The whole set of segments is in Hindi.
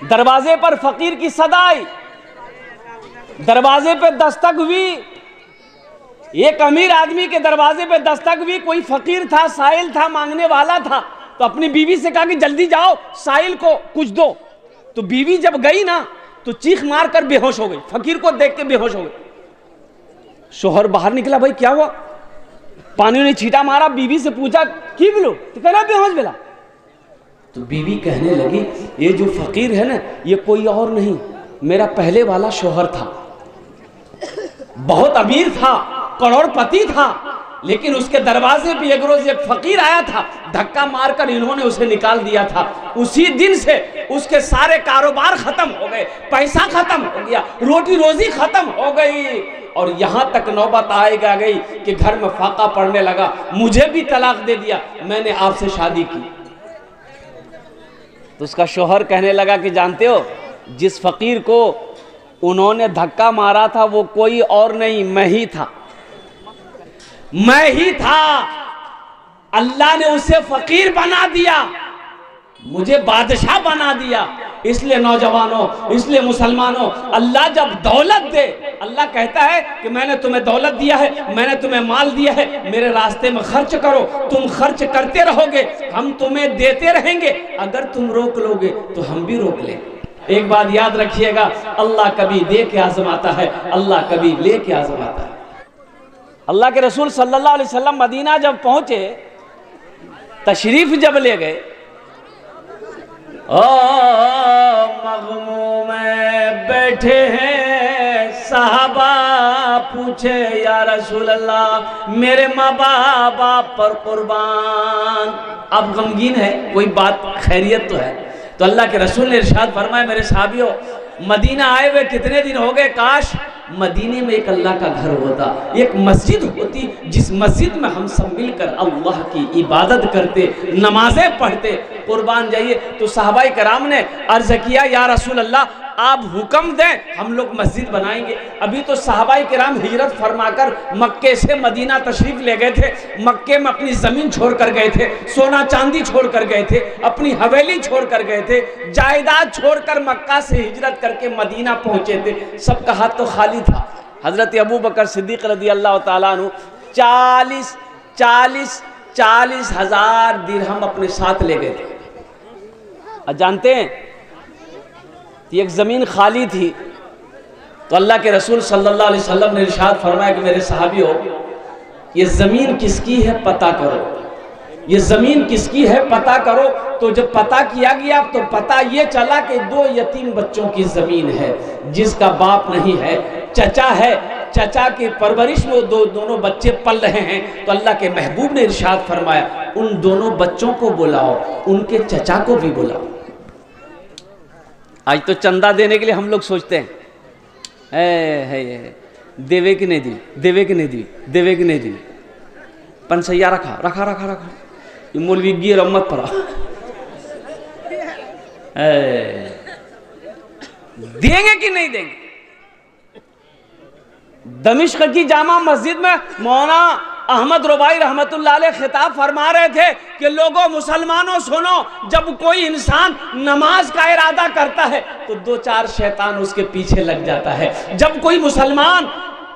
दरवाजे पर फकीर की सदा आई, दरवाजे पे दस्तक हुई, एक अमीर आदमी के दरवाजे पे दस्तक हुई। कोई फकीर था, साइल था, मांगने वाला था, तो अपनी बीवी से कहा कि जल्दी जाओ साइल को कुछ दो। तो बीवी जब गई ना तो चीख मार कर बेहोश हो गई, फकीर को देख के बेहोश हो गई। शोहर बाहर निकला, भाई क्या हुआ? पानी ने छींटा मारा, बीवी से पूछा की बोलो, तो कहना बेहोश बेला। तो बीवी कहने लगी ये जो फकीर है ना ये कोई और नहीं, मेरा पहले वाला शोहर था, बहुत अमीर था, करोड़पति था, लेकिन उसके दरवाजे पे एक रोज एक फकीर आया था, धक्का मारकर इन्होंने उसे निकाल दिया था। उसी दिन से उसके सारे कारोबार खत्म हो गए, पैसा खत्म हो गया, रोटी रोजी खत्म हो गई, और यहां तक नौबत आएगा गई कि घर में फाका पड़ने लगा, मुझे भी तलाक दे दिया, मैंने आपसे शादी की। तो उसका शौहर कहने लगा कि जानते हो जिस फकीर को उन्होंने धक्का मारा था वो कोई और नहीं, मैं ही था, मैं ही था। अल्लाह ने उसे फकीर बना दिया, मुझे बादशाह बना दिया। इसलिए नौजवानों, इसलिए मुसलमानों, अल्लाह जब दौलत दे, अल्लाह कहता है कि मैंने तुम्हें दौलत दिया है, मैंने तुम्हें माल दिया है, मेरे रास्ते में खर्च करो। तुम खर्च करते रहोगे, हम तुम्हें देते रहेंगे, अगर तुम रोक लोगे तो हम भी रोक लें। एक बात याद रखिएगा, अल्लाह कभी दे के आजमाता है, अल्लाह कभी ले के आजमाता है। अल्लाह के रसूल सल्लल्लाहु अलैहि वसल्लम मदीना जब पहुंचे, तशरीफ जब ले गए, ओ मगमूम में बैठे हैं साहबा, पूछे या रसूल अल्लाह मेरे माँ बाप आप पर कुर्बान, अब गमगीन है, कोई बात खैरियत तो है। तो अल्लाह के रसूल ने इरशाद फरमाया, मेरे साहबियों मदीना आए हुए कितने दिन हो गए, काश मदीने में एक अल्लाह का घर होता, एक मस्जिद होती, जिस मस्जिद में हम सब मिलकर अल्लाह की इबादत करते, नमाजें पढ़ते। कुर्बान जाइए। तो सहाबाई कराम ने अर्ज किया, या रसूल अल्लाह आप हुक्म दें, हम लोग मस्जिद बनाएंगे। अभी तो सहाबाई किराम हिजरत फरमाकर मक्के से मदीना तशरीफ ले गए थे, मक्के में अपनी ज़मीन छोड़ कर गए थे, सोना चांदी छोड़ कर गए थे, अपनी हवेली छोड़ कर गए थे, जायदाद छोड़कर मक्का से हिजरत करके मदीना पहुंचे थे। सबका हाथ तो खाली था। हजरत अबू बकर सिद्दीक रज़ी अल्लाह ताला अन्हु 40 हज़ार दिरहम अपने साथ ले गए थे। और जानते हैं एक ज़मीन खाली थी, तो अल्लाह के रसूल सल्लल्लाहु अलैहि वसल्लम ने इरशाद फरमाया कि मेरे सहाबियों ये ज़मीन किसकी है पता करो, ये ज़मीन किसकी है पता करो। तो जब पता किया गया तो पता ये चला कि 2 यतीम बच्चों की ज़मीन है, जिसका बाप नहीं है, चचा है, चचा की परवरिश में दोनों बच्चे पल रहे हैं। तो अल्लाह के महबूब ने इरशाद फरमाया उन दोनों बच्चों को बुलाओ, उनके चचा को भी बुलाओ। आज तो चंदा देने के लिए हम लोग सोचते हैं देवे कि नहीं दी, देवे कि नहीं दी, देवे कि नहीं दी, पंसैया रखा रखा रखा रखा, ये मौलवी गिर मत पड़ा, देंगे कि नहीं देंगे। दमिश्क की जामा मस्जिद में मौलाना अहमद रुबाई रहमतुल्लाह अलैह खिताब फरमा रहे थे कि लोगों मुसलमानों सुनो, जब कोई इंसान नमाज का इरादा करता है तो 2-4 शैतान उसके पीछे लग जाता है। जब कोई मुसलमान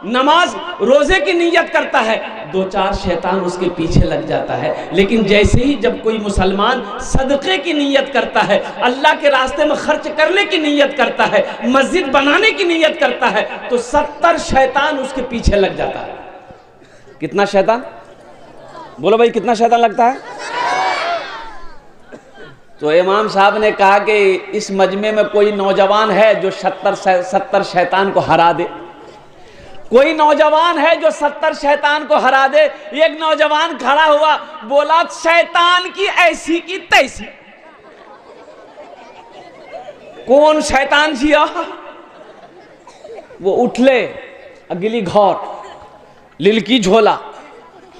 नमाज रोजे की नीयत करता है 2-4 शैतान उसके पीछे लग जाता है। लेकिन जैसे ही जब कोई मुसलमान सदक़े की नीयत करता है, अल्लाह के रास्ते में खर्च करने की नीयत करता है, मस्जिद बनाने की नीयत करता है, तो 70 शैतान उसके पीछे लग जाता है। कितना शैतान? बोलो भाई कितना शैतान लगता है? तो इमाम साहब ने कहा कि इस मजमे में कोई नौजवान है जो 70 शैतान को हरा दे। कोई नौजवान है जो 70 शैतान को हरा दे। एक नौजवान खड़ा हुआ, बोला शैतान की ऐसी की तैसी। कौन शैतान जिया? वो उठले अगली घर लिलकी झोला,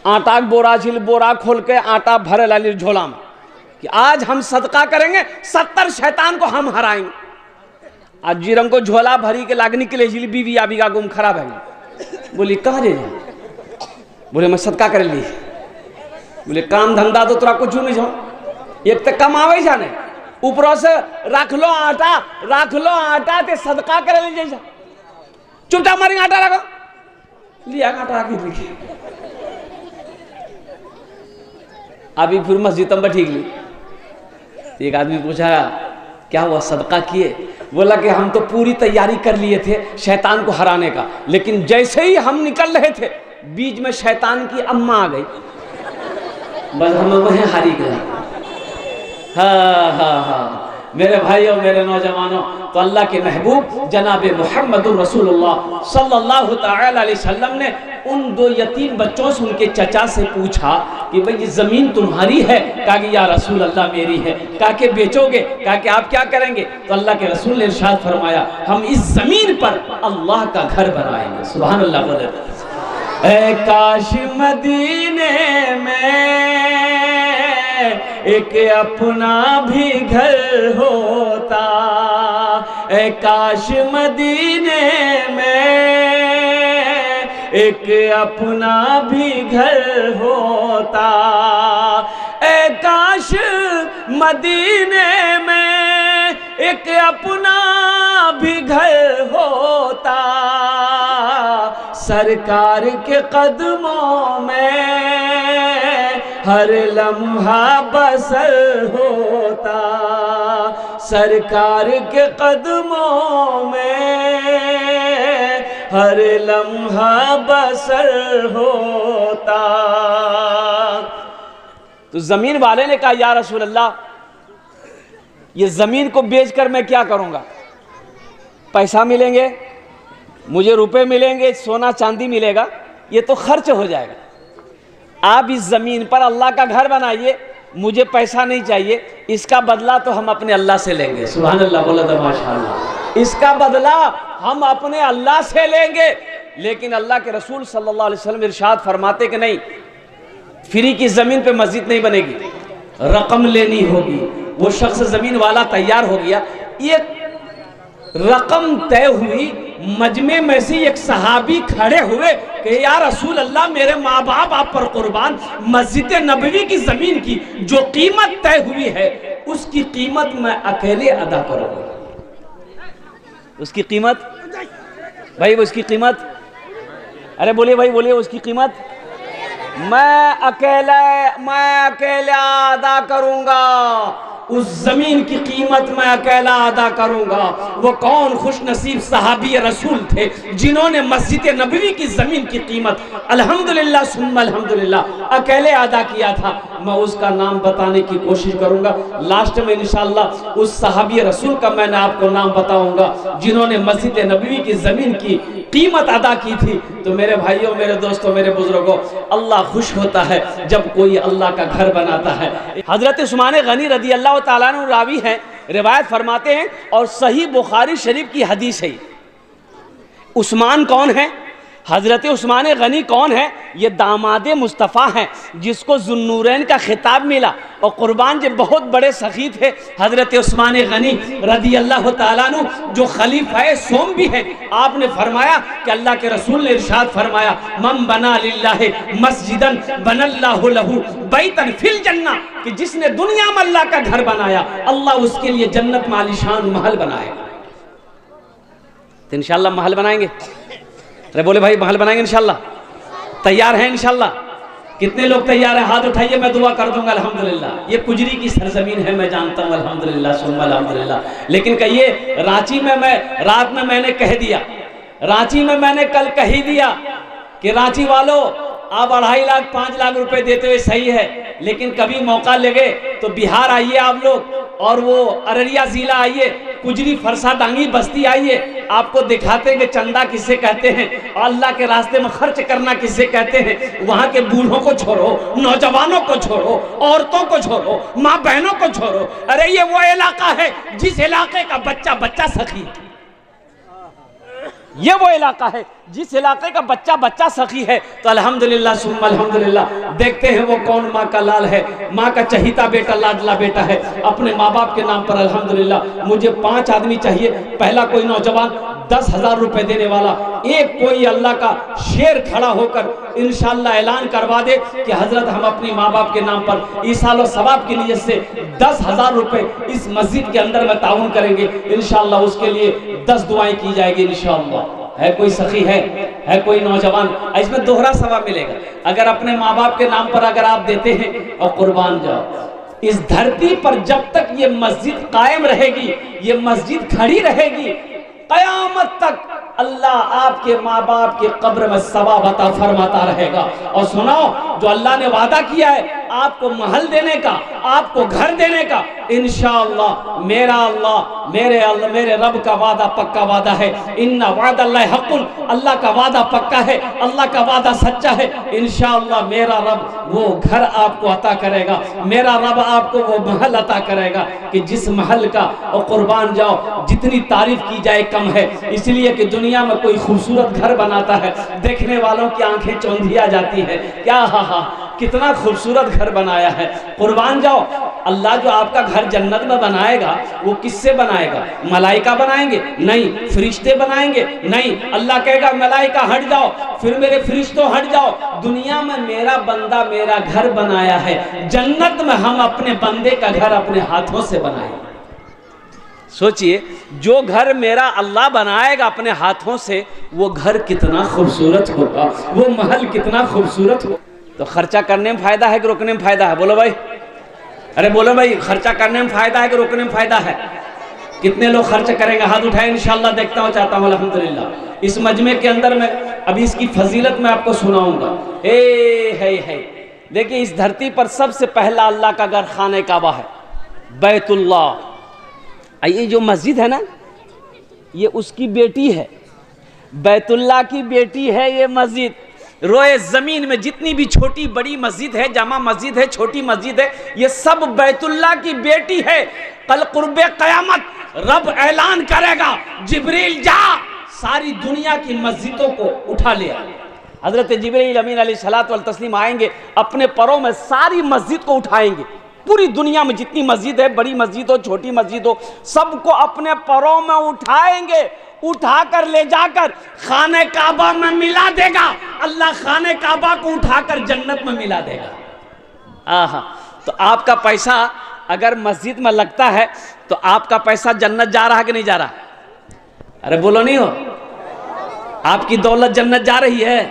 आटा बोरा झिल बोरा खोल के आटा भरे लाली झोला में कि आज हम सदका करेंगे, 70 शैतान को हम हराएंगे। आज जीरंग को झोला भरी के लागनी के लिए झिल बीवी आबी का गुम खराब है। बोली कहाँ जे? बोले मैं सदका कर ली। बोले काम धंधा तो तोरा कुछ नहीं जाओ, एक तक कमावे जाने ऊपरों से रख लो आटा ते सदका करे ले जैसा चुपचाप मारी आटा रखो लिया आटा रखी लिखी अभी फिर मस्जिद में ठीक ली। एक आदमी पूछा क्या हुआ सदका किए? बोला कि हम तो पूरी तैयारी कर लिए थे शैतान को हराने का, लेकिन जैसे ही हम निकल रहे थे बीच में शैतान की अम्मा आ गई, बस हम वहीं हारी गए। हाँ मेरे भाइयों मेरे नौजवानों, तो अल्लाह के महबूब जनाब मुहम्मदुर रसूलुल्लाह सल्लल्लाहु तआला अलैहि वसल्लम ने उन 2 यतीम बच्चों से उनके चचा से पूछा कि भाई ये ज़मीन तुम्हारी है? कहा कि या रसूल अल्लाह मेरी है। कहा कि बेचोगे? कहा कि आप क्या करेंगे? तो अल्लाह के रसूल ने इरशाद फरमाया हम इस ज़मीन पर अल्लाह का घर बनाएंगे। सुभान अल्लाह बोले। ऐ काश मदीने में एक अपना भी घर होता, ऐ काश मदीने में एक अपना भी घर होता, ऐ काश मदीने में एक अपना भी घर होता, सरकार के कदमों में हर लम्हा बसर होता, सरकार के कदमों में हर लम्हा बसर होता। तो जमीन वाले ने कहा या रसूल अल्लाह ये जमीन को बेचकर मैं क्या करूंगा? पैसा मिलेंगे, मुझे रुपए मिलेंगे, सोना चांदी मिलेगा, ये तो खर्च हो जाएगा। आप इस जमीन पर अल्लाह का घर बनाइए, मुझे पैसा नहीं चाहिए, इसका बदला तो हम अपने अल्लाह से लेंगे। सुभान अल्लाह बोला तो माशाअल्लाह। इसका बदला हम अपने अल्लाह से लेंगे। लेकिन अल्लाह के रसूल सल्लल्लाहु अलैहि वसल्लम इरशाद फरमाते कि नहीं, फ्री की जमीन पे मस्जिद नहीं बनेगी, रकम लेनी होगी। वो शख्स जमीन वाला तैयार हो गया, ये रकम तय हुई, मजमे में से एक सहाबी खड़े हुए कि या रसूल अल्लाह मेरे माँ बाप आप पर कुर्बान, मस्जिद नबवी की जमीन की जो कीमत तय हुई है उसकी कीमत मैं अकेले अदा करूंगा। उसकी कीमत भाई, वो उसकी कीमत, अरे बोलिए भाई बोलिए, उसकी कीमत मैं अकेला अदा करूंगा। उस जमीन की कीमत मैं अकेला अदा करूंगा। वो कौन खुश नसीब सहाबी रसूल थे जिन्होंने मस्जिद नबवी की जमीन की कीमत अल्हम्दुलिल्लाह सुम्मा अल्हम्दुलिल्लाह अकेले अदा किया था। मैं उसका नाम बताने की कोशिश करूंगा। लास्ट में इंशाअल्लाह उस सहाबी रसूल का मैंने आपको नाम बताऊंगा जिन्होंने मस्जिद नबवी की जमीन की कीमत अदा की थी। तो मेरे भाइयों मेरे दोस्तों मेरे बुजुर्गों, अल्लाह खुश होता है जब कोई अल्लाह का घर बनाता है। हजरत उस्मान गनी रदी अल्लाह ताला अन्हु रावी हैं, रिवायत फरमाते हैं और सही बुखारी शरीफ की हदीस है। उस्मान कौन है? हजरत उस्मान गनी कौन है? ये दामाद मुस्तफ़ा हैं जिसको जुन्नूरैन का खिताब मिला और कुर्बान जो बहुत बड़े सखी थे हजरत उस्मान गनी रदी अल्लाह ताला अन्हु जो खलीफा सोम भी हैं। आपने फरमाया कि अल्लाह के रसूल ने इरशाद फरमाया मन बना लिल्लाहि मस्जिदन बनल्लाहु लहू बैतन फिल जन्ना, कि जिसने दुनिया में अल्लाह का घर बनाया अल्लाह उसके लिए जन्नत में आलीशान महल बनाएगा। तो इंशाअल्लाह महल बनाएंगे। अरे बोले भाई महल बनाएंगे इंशाअल्लाह, तैयार हैं इंशाअल्लाह? कितने लोग तैयार हैं? हाथ उठाइए, मैं दुआ कर दूंगा अल्हम्दुलिल्लाह। ये कुजरी की सरजमीन है मैं जानता हूँ, अल्हम्दुलिल्लाह सुम्मा अल्हम्दुलिल्लाह। लेकिन कहिए रांची में मैं रात में मैंने कह दिया, रांची में मैंने कल कह ही दिया कि रांची वालों आप 2.5 लाख 5 लाख रुपए देते हुए सही है, लेकिन कभी मौका लगे तो बिहार आइए आप लोग, और वो अररिया जिला आइए, कुजरी फरसा डांगी बस्ती आइए, आपको दिखाते हैं कि चंदा किसे कहते हैं, अल्लाह के रास्ते में खर्च करना किसे कहते हैं। वहाँ के बूढ़ों को छोड़ो, नौजवानों को छोड़ो, औरतों को छोड़ो, माँ बहनों को छोड़ो। अरे ये वो इलाका है जिस इलाके का बच्चा बच्चा सखी, ये वो इलाका है जिस इलाके का बच्चा बच्चा सखी है तो अल्हम्दुलिल्लाह सुम्मा अल्हम्दुलिल्लाह। देखते हैं वो कौन माँ का लाल है, माँ का चहीता बेटा, लाडला बेटा है। अपने माँ बाप के नाम पर अल्हम्दुलिल्लाह मुझे 5 आदमी चाहिए। पहला कोई नौजवान 10,000 रुपए देने वाला, एक कोई अल्लाह का शेर खड़ा होकर इंशाअल्लाह ऐलान करवा दे कि हजरत हम अपनी माँ बाप के नाम पर ईसाल और सवाब की नीयत से 10,000 रुपए इस मस्जिद के अंदर में ताउन करेंगे इंशाअल्लाह। उसके लिए 10 दुआएं की जाएगी इंशाअल्लाह। है कोई सखी है कोई नौजवान? इसमें दोहरा सवाब मिलेगा। अगर अपने माँ बाप के नाम पर अगर आप देते हैं और कुर्बान जाओ। इस धरती पर जब तक ये मस्जिद कायम रहेगी, ये मस्जिद खड़ी रहेगी, कयामत तक अल्लाह आपके माँ बाप के कब्र में सवाब अता फरमाता रहेगा। और सुनो, जो अल्लाह ने वादा किया है आपको महल देने का, आपको घर देने का, इंशाअल्लाह मेरा अल्लाह मेरे रब का वादा पक्का वादा है। इन्ना वादल्लाहि हक़्क़ुन, अल्लाह का वादा पक्का है, अल्लाह का वादा सच्चा है। इंशाअल्लाह मेरा रब वो घर आपको अता करेगा, मेरा रब आपको वो महल अता करेगा कि जिस महल का और कुर्बान जाओ जितनी तारीफ की जाए कम है। इसलिए कि दुनिया में कोई खूबसूरत घर बनाता है, देखने वालों की आंखें चौंधिया जाती है, क्या हा कितना खूबसूरत घर बनाया है। कुर्बान जाओ, अल्लाह जो आपका घर जन्नत में बनाएगा वो किससे बनाएगा? मलाइका बनाएंगे? नहीं। फरिश्ते बनाएंगे? नहीं। अल्लाह कहेगा मलाइका हट जाओ, फिर मेरे फरिश्तों हट जाओ, दुनिया में मेरा बंदा मेरा घर बनाया है, जन्नत में हम अपने बंदे का घर अपने हाथों से बनाएंगे। सोचिए, जो घर मेरा अल्लाह बनाएगा अपने हाथों से, वो घर कितना खूबसूरत होगा, वो महल कितना खूबसूरत होगा। तो खर्चा करने में फायदा है कि रोकने में फायदा है? बोलो भाई, अरे बोलो भाई, खर्चा करने में फायदा है कि रोकने में फायदा है? कितने लोग खर्च करेंगे? हाथ उठाए, इंशाअल्लाह देखता हूँ, चाहता हूँ अल्हम्दुलिल्लाह। इस मजमे के अंदर में अभी इसकी फजीलत मैं आपको सुनाऊंगा। है देखिए, इस धरती पर सबसे पहला अल्लाह का घर खाने काबा है, बैतुल्लाह। ये जो मस्जिद है ना, ये उसकी बेटी है, बैतुल्लाह की बेटी है ये मस्जिद। रोए ज़मीन में जितनी भी छोटी बड़ी मस्जिद है, जामा मस्जिद है, छोटी मस्जिद है, ये सब बैतुल्लाह की बेटी है। कल कुर्बे क़यामत रब ऐलान करेगा, जिब्रील जा सारी दुनिया की मस्जिदों को उठा ले। हज़रत जिब्रील अमीन अलैहिस्सलातु वल तस्लीम आएंगे, अपने परों में सारी मस्जिद को उठाएंगे। पूरी दुनिया में जितनी मस्जिद है, बड़ी मस्जिद हो छोटी मस्जिद हो, सबको अपने परों में उठाएंगे, उठाकर ले जाकर खाने काबा में मिला देगा। अल्लाह खाने काबा को उठाकर जन्नत में मिला देगा। आहा, तो आपका पैसा अगर मस्जिद में लगता है तो आपका पैसा जन्नत जा रहा है कि नहीं जा रहा? अरे बोलो नहीं हो, आपकी दौलत जन्नत जा रही है?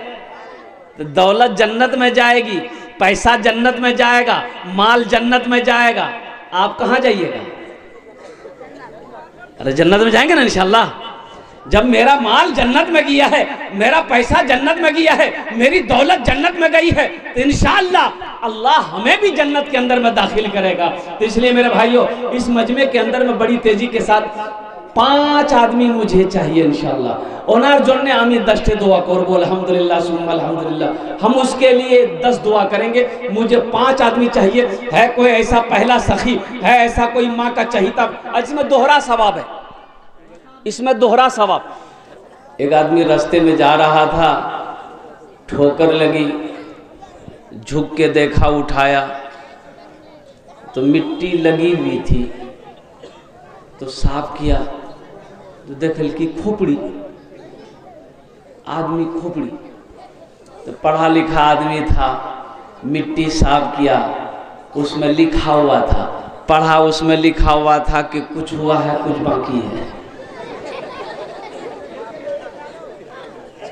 तो दौलत जन्नत में जाएगी, पैसा जन्नत में जाएगा, माल जन्नत में जाएगा। आप कहाँ जाइएगा? अरे जन्नत में जाएंगे ना इंशाअल्लाह। जब मेरा माल जन्नत में गया है, मेरा पैसा जन्नत में गया है, मेरी दौलत जन्नत में गई है, तो इंशाअल्लाह अल्लाह हमें भी जन्नत के अंदर में दाखिल करेगा। तो इसलिए मेरे भाइयों, इस मजमे के अंदर में बड़ी तेजी के साथ 5 आदमी मुझे चाहिए इंशाअल्लाह। ओनार जोड़ने आमी 10 दुआ करबो, अल्हम्दुलिल्लाह सुम्मा अल्हम्दुलिल्लाह। हम उसके लिए 10 दुआ करेंगे। मुझे 5 आदमी चाहिए। है कोई ऐसा पहला सखी, है ऐसा कोई माँ का चहीता? इसमें दोहरा सवाब है, इसमें दोहरा सवाब। एक आदमी रास्ते में जा रहा था, ठोकर लगी, झुक के देखा, उठाया तो मिट्टी लगी हुई थी, तो साफ किया तो देख हल्की खोपड़ी, आदमी खोपड़ी। तो पढ़ा लिखा आदमी था, मिट्टी साफ किया, उसमें लिखा हुआ था, पढ़ा उसमें लिखा हुआ था कि कुछ हुआ है कुछ बाकी है।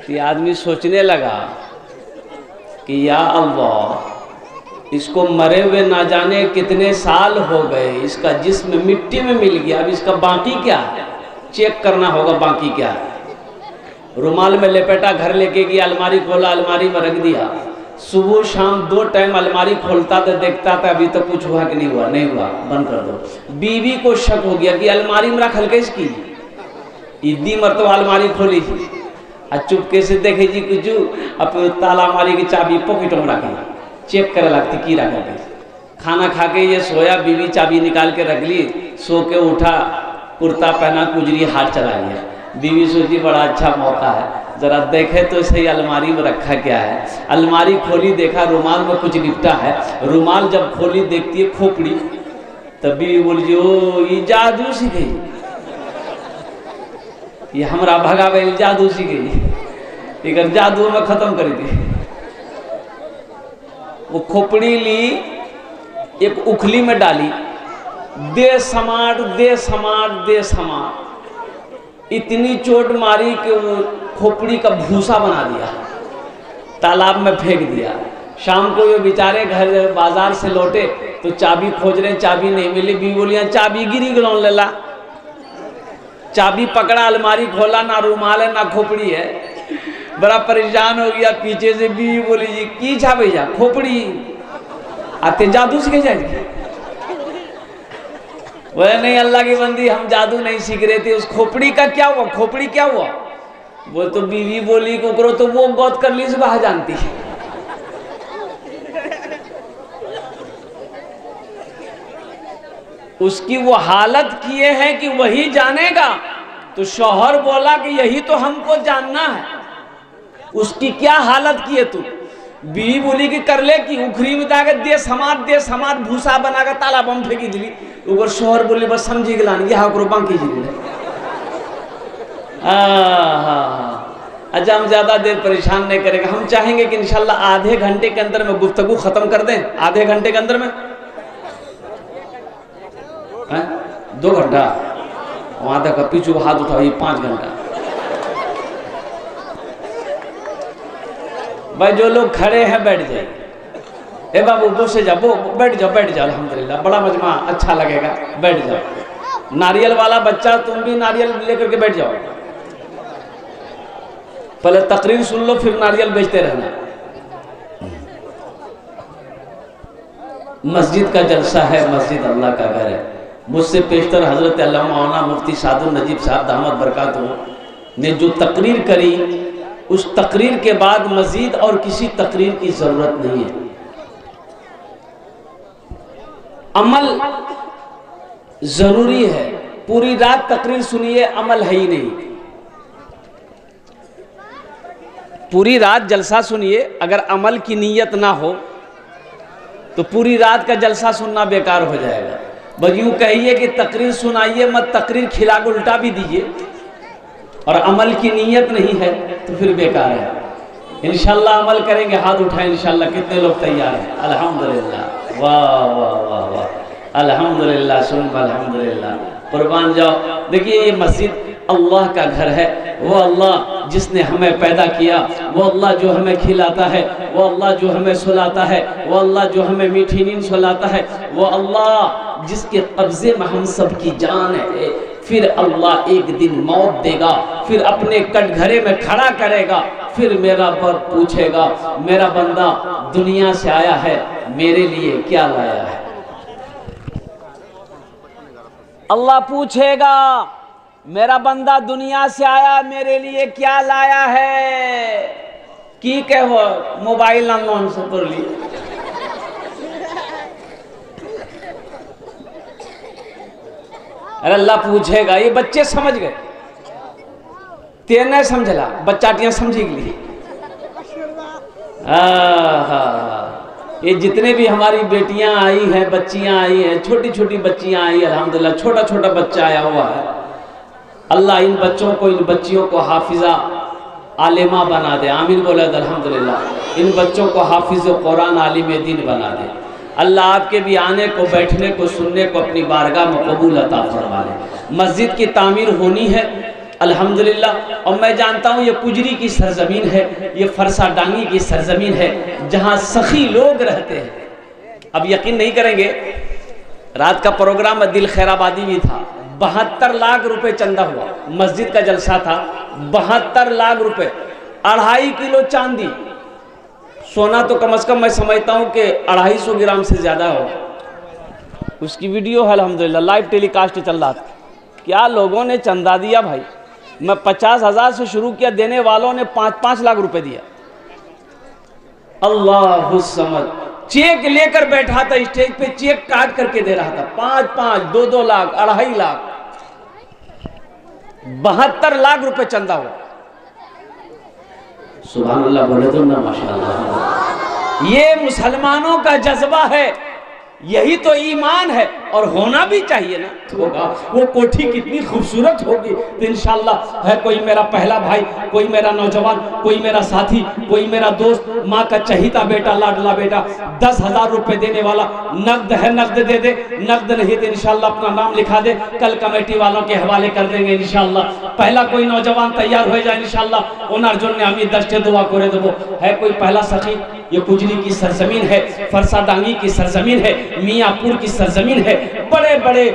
ये आदमी सोचने लगा कि या अल्लाह, इसको मरे हुए ना जाने कितने साल हो गए, इसका जिस्म मिट्टी में मिल गया, अब इसका बाकी क्या है? चेक करना होगा बाकी क्या है। रुमाल में लपेटा, घर लेके गया, अलमारी खोला, अलमारी में रख दिया। सुबह शाम 2 टाइम अलमारी खोलता तो देखता था अभी तो कुछ हुआ कि नहीं हुआ, नहीं हुआ, बंद कर दो। बीवी को शक हो गया कि अलमारी में रखल के इसकी, इतनी मरतबा अलमारी खोली थी, चुपके से देखे जी कुछ अपने ताला मारी की चाबी पॉकेटों में रखी, चेक करे लगती की रखा गई। खाना खा के ये सोया, बीवी चाबी निकाल के रख ली, सो के उठा, कुर्ता पहना, कुजरी हाथ चला गया। बीवी सोची बड़ा अच्छा मौका है, ज़रा देखे तो सही अलमारी में रखा क्या है। अलमारी खोली, देखा रुमाल में कुछ लिपटा है। रुमाल जब खोली देखती है खोपड़ी, तब बीवी बोली ओ ये जादू सीख गई, ये हमारा भगावे जादू सीख गई, इधर जादू में खत्म कर दी। वो खोपड़ी ली, एक उखली में डाली, दे समाट दे समाट दे समाट, इतनी चोट मारी कि वो खोपड़ी का भूसा बना दिया, तालाब में फेंक दिया। शाम को ये बेचारे घर बाजार से लौटे तो चाबी खोज रहे, चाबी नहीं मिली। बीवी बोलिया चाबी गिरी ग्राउंड लेला, चाबी पकड़ा, अलमारी खोला, ना रुमाल है ना खोपड़ी है। बड़ा परेशान हो गया। पीछे से बीवी बोली जी की छा भैया खोपड़ी आते जादू सीखे जाएगी। वह नहीं अल्लाह की बंदी, हम जादू नहीं सीख रहे थे। उस खोपड़ी का क्या हुआ, खोपड़ी क्या हुआ? वो तो बीवी बोली को करो तो वो गौत कर ली से बाहर जानती है। उसकी वो हालत किए हैं कि वही जानेगा। तो शौहर बोला कि यही तो हमको जानना है, उसकी क्या हालत की है तू। बीवी बोली कि कर ले कि उखरी में दे समात भूसा बनाकर तालाब में फेंकी दिली। ऊपर शोहर बोले बस समझी गलान यहाँ करो बाकी जी। अच्छा हम ज़्यादा देर परेशान नहीं करेंगे। हम चाहेंगे कि इंशाल्लाह आधे घंटे के अंदर में गुफ्तगू ख़त्म कर दें। आधे घंटे के अंदर में 2 घंटा वहाँ तक पीछू हाथ उठाओ, ये 5 घंटा। भाई जो लोग खड़े हैं बैठ जाइए। ए बाबू वो से जाओ, बैठ जाओ अल्हम्दुलिल्लाह, बड़ा मजमा अच्छा लगेगा, बैठ जाओ। नारियल वाला बच्चा तुम भी नारियल लेकर के बैठ जाओ। पहले तकरीर सुन लो फिर नारियल बेचते रहना। मस्जिद का जलसा है, मस्जिद अल्लाह का घर है। मुझसे पेशतर हजरत अल्लामा मौलाना मुफ्ती सादुल नजीब साहब दामद बरकातहू ने जो तकरीर करी, उस तकरीर के बाद मजीद और किसी तकरीर की जरूरत नहीं है। अमल जरूरी है। पूरी रात तकरीर सुनिए, अमल है ही नहीं। पूरी रात जलसा सुनिए, अगर अमल की नीयत ना हो तो पूरी रात का जलसा सुनना बेकार हो जाएगा। बस यूं कहिए कि तकरीर सुनाइए मत, तकरीर खिला के उल्टा भी दीजिए और अमल की नीयत नहीं है तो फिर बेकार है। इंशाल्लाह अमल करेंगे, हाथ उठाएं इंशाल्लाह। कितने लोग तैयार हैं? अल्हम्दुलिल्लाह, वाह वाह वाह वाह, अल्हम्दुलिल्लाह सुन अल्हम्दुलिल्लाह। कुर्बान जाओ। देखिए ये मस्जिद अल्लाह का घर है। वो अल्लाह जिसने हमें पैदा किया, वो अल्लाह जो हमें खिलाता है, वो अल्लाह जो हमें सुलाता है, वो अल्लाह जो हमें मीठी नींद सुलाता है, वो अल्लाह जिसके कब्जे में हम सब की जान है। फिर अल्लाह एक दिन मौत देगा, फिर अपने कटघरे में खड़ा करेगा, फिर मेरा रब पूछेगा मेरा बंदा दुनिया से आया है, मेरे लिए क्या लाया है। अल्लाह पूछेगा मेरा बंदा दुनिया से आया, मेरे लिए क्या लाया है। की कहो मोबाइल अनलॉन से कर ली। अरे अल्लाह पूछेगा। ये बच्चे समझ गए, ते नहीं समझला, बच्चाटियां समझी गई। ये जितने भी हमारी बेटियां आई हैं, बच्चियां आई हैं, छोटी छोटी बच्चियां आई, अल्हम्दुलिल्लाह छोटा छोटा बच्चा आया हुआ है। अल्लाह इन बच्चों को, इन बच्चियों को हाफिजा आलिमा बना दे। आमीन बोले अल्हम्दुलिल्लाह। इन बच्चों को हाफिज कुरान आलिम दीन बना दे। अल्लाह आपके भी आने को, बैठने को, सुनने को अपनी बारगाह में कबूल अता फरमा दे। मस्जिद की तामीर होनी है अल्हम्दुलिल्लाह। और मैं जानता हूँ ये कुजरी की सरजमीन है, ये फरसा डांगी की सरजमीन है, जहाँ सखी लोग रहते हैं। अब यकीन नहीं करेंगे, रात का प्रोग्राम में दिल खैराबादी भी था। 72 लाख रुपए चंदा हुआ, मस्जिद का जलसा था। 72 लाख रुपए, 2.5 किलो चांदी। सोना तो कम से कम मैं समझता हूँ कि 250 ग्राम से ज़्यादा हो। उसकी वीडियो है अल्हम्दुलिल्लाह, लाइव टेलीकास्ट चल रहा था। क्या लोगों ने चंदा दिया भाई। मैं 50,000 से शुरू किया, देने वालों ने 5-5 लाख रुपए दिया। अल्लाह समझ। चेक लेकर बैठा था स्टेज पे, चेक काट करके दे रहा था। 5-5, 2-2 लाख, 2.5 लाख। 72 लाख रुपए चंदा हो। सुभान अल्लाह बोले तो ना माशाअल्लाह। ये मुसलमानों का जज्बा है, यही तो ईमान है, और होना भी चाहिए ना। होगा वो कोठी कितनी खूबसूरत होगी तो इंशाअल्लाह है। कोई मेरा पहला भाई, कोई मेरा नौजवान, कोई मेरा साथी, कोई मेरा दोस्त, माँ का चहीता बेटा, लाडला बेटा, 10,000 रुपए देने वाला, नकद है नकद दे दे, नकद नहीं दे इंशाअल्लाह अपना नाम लिखा दे, कल कमेटी वालों के हवाले कर देंगे इंशाअल्लाह। पहला कोई नौजवान तैयार हो जाए इंशाअल्लाह। उन अर्जुन ने हमें दस्ते दुआ करे देबो। है कोई पहला सखी? ये कुजरी की सरजमीन है, फरसा डांगी की सरजमीन है, मियाँपुर की सरजमीन है। बड़े बड़े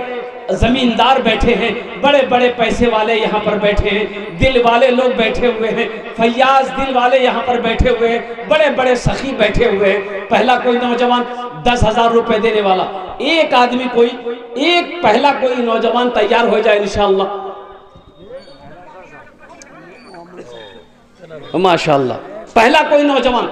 जमींदार बैठे हैं, बड़े बड़े पैसे वाले यहाँ पर बैठे हैं, दिल वाले लोग बैठे हुए हैं, फैयाज दिल वाले यहाँ पर बैठे हुए हैं, बड़े बड़े सखी बैठे हुए हैं। पहला कोई नौजवान 10,000 रुपए देने वाला, एक आदमी कोई, एक पहला कोई नौजवान तैयार हो जाए इंशाअल्लाह। माशाअल्लाह, पहला कोई नौजवान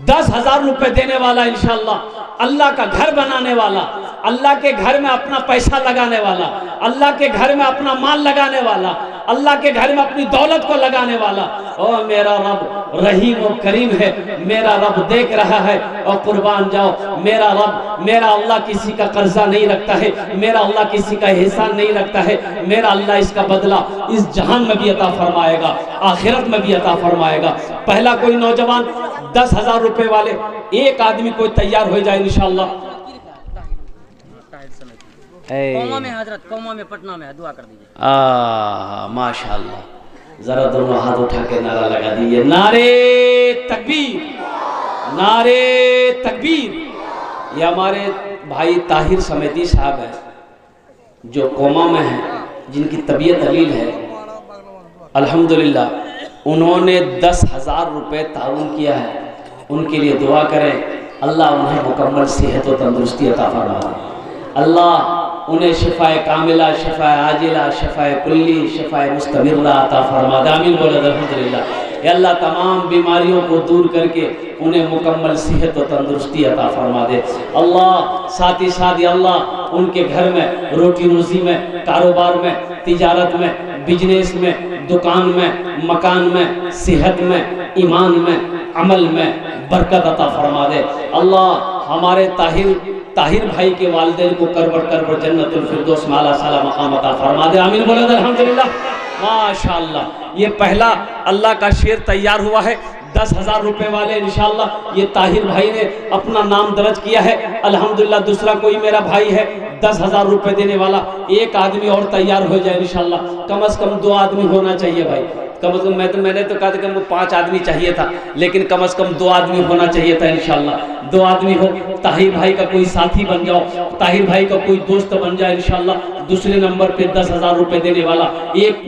10,000 रुपए देने वाला इंशाअल्लाह। अल्लाह का घर बनाने वाला, अल्लाह के घर में अपना पैसा लगाने वाला, अल्लाह के घर में अपना माल लगाने वाला, अल्लाह के घर में अपनी दौलत को लगाने वाला। ओ मेरा रब रहीम और करीम है, मेरा रब देख रहा है और कुर्बान जाओ। मेरा रब, मेरा अल्लाह किसी का कर्जा नहीं रखता है, मेरा अल्लाह किसी का एहसान नहीं रखता है। मेरा अल्लाह इसका बदला इस जहान में भी अता फरमाएगा, आखिरत में भी अता फरमाएगा। पहला कोई नौजवान 10,000 रुपए वाले, एक आदमी कोई तैयार हो जाए इंशाअल्लाह। कौमा में हजरत, कौमा में पटना में दुआ कर दीजिए। माशाअल्लाह, जरा दोनों हाथ उठा के नारा लगा दीजिए, नारे तकबीर, नारे तकबीर। ये हमारे भाई ताहिर समेती साहब है जो कोमा में है, जिनकी तबीयत अलील है। अल्हम्दुलिल्लाह उन्होंने 10,000 रुपए ताउन किया है। उनके लिए दुआ करें, अल्लाह उन्हें मुकम्मल सेहत और तंदुरुस्ती अता फरमाए। अल्लाह उन्हें शिफाए कामिला, शिफाए आजिला, शिफाए कुल्ली, शिफाए मुस्तमिर्रा अता फरमा दे। आमीन बोले अल्हम्दुलिल्लाह। या अल्लाह तमाम बीमारियों को दूर करके उन्हें मुकम्मल सेहत और तंदुरुस्ती अता फरमा दे। अल्लाह साथ ही साथ अल्लाह उनके घर में, रोटी रोजी में, कारोबार में, तिजारत में, बिजनेस में, दुकान में, मकान में, सेहत में, ईमान में, अमल में बरकत अता फरमा दे। अल्लाह हमारे ताहिर भाई के वालिदैन को करबर जन्नतुल फिरदौस में आला साला मकाम अता फरमा दे। आमीन बोले अल्हम्दुलिल्लाह। माशाअल्लाह, ये पहला अल्लाह का शेर तैयार हुआ है 10,000 रुपए वाले इंशाअल्लाह। ये ताहिर भाई ने अपना नाम दर्ज किया है अल्हम्दुलिल्लाह। दूसरा कोई मेरा भाई है 10,000 रुपए देने वाला, एक आदमी और तैयार हो जाए इंशाअल्लाह। कम से कम 2 आदमी होना चाहिए भाई, कम से कम। मैंने तो कहा था कि 5 आदमी चाहिए था, लेकिन कम से कम 2 आदमी होना चाहिए था इंशाअल्लाह। 2 आदमी हो, ताहिर भाई का कोई साथी बन जाओ, ताहिर भाई का कोई दोस्त बन जाए इंशाअल्लाह। दूसरे नंबर पे 10,000 रुपए देने वाला एक